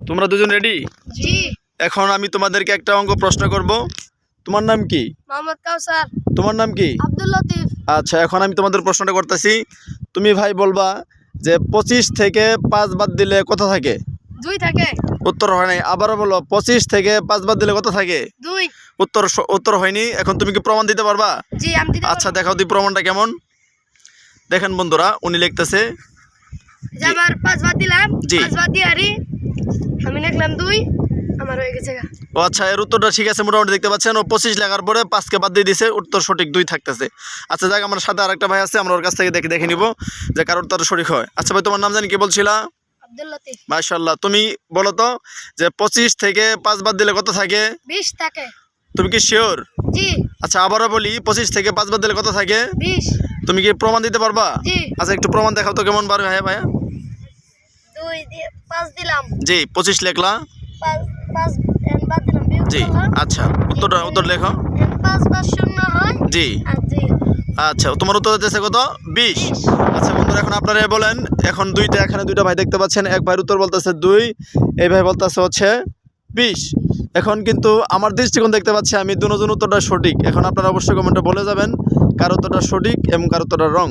তোমরা দুজন রেডি? জি। এখন আমি তোমাদেরকে একটা অঙ্ক প্রশ্ন করব। তোমার নাম কি? মোহাম্মদ কাউসার। তোমার নাম কি? আব্দুল লতিফ। আচ্ছা, এখন আমি তোমাদের প্রশ্নটা করতেছি। তুমি ভাই বলবা যে 25 থেকে 5 বাদ দিলে কত থাকে? 2 থাকে। উত্তর হয় নাই, আবারও বলো। 25 থেকে 5 বাদ দিলে কত থাকে? 2। উত্তর হয়নি। এখন তুমি কি প্রমাণ দিতে পারবা? জি, আমি দিতে আচ্ছা, দেখাও দি প্রমাণটা কেমন। দেখেন বন্ধুরা, উনি লিখতেছে আবার 5 বাদ দিলাম। জি। 5 বাদ দিয়ে আরি আমি লিখলাম 2, আমার হয়ে গেছে। ও আচ্ছা, এর উত্তরটা ঠিক আছে মোটামুটি। দেখতে পাচ্ছেন ও 25 লেখার পরে 5কে বাদ দিয়ে দিছে, উত্তর সঠিক 2 থাকতেছে। আচ্ছা যাক, আমার সাথে আরেকটা ভাই আছে, আমরা ওর কাছ থেকে দেখে নিব যে কারোর উত্তর সঠিক হয়। আচ্ছা ভাই, তোমার নাম জানি কি বলছিলা? আব্দুল লতিফ। মাশাআল্লাহ। তুমি বলো তো যে 25 থেকে 5 বাদ দিলে কত থাকে? 20 থাকে। তুমি কি শিওর? জি। আচ্ছা, আবারও বলি, 25 থেকে 5 বাদ দিলে কত থাকে? 20। তুমি কি প্রমাণ দিতে পারবা? জি। আচ্ছা, একটু প্রমাণ দেখাও তো কেমন পারবে। হ্যাঁ ভাইয়া। 2 দিয়ে 5 দিলাম। জি, 25 লিখলা। 5 বাদ দিলাম। জি। আচ্ছা, উত্তর লেখো। 5 + 0 হয়। জি। আর 2। আচ্ছা, তোমার উত্তর হচ্ছে কত? 20। আচ্ছা বন্ধুরা, এখন আপনারা বলেন। এখন এখানে দুইটা ভাই দেখতে পাচ্ছেন। এক ভাইয়ের উত্তর বলতেছে 2, এই ভাই বলতেছে হচ্ছে 20। এখন কিন্তু আমার দৃষ্টিকোণ দেখতে পাচ্ছি আমি দুজন উত্তরটা সঠিক। এখন আপনারা অবশ্যই কমেন্টে বলে যাবেন কার উত্তরটা সঠিক এবং কার উত্তরটা রং।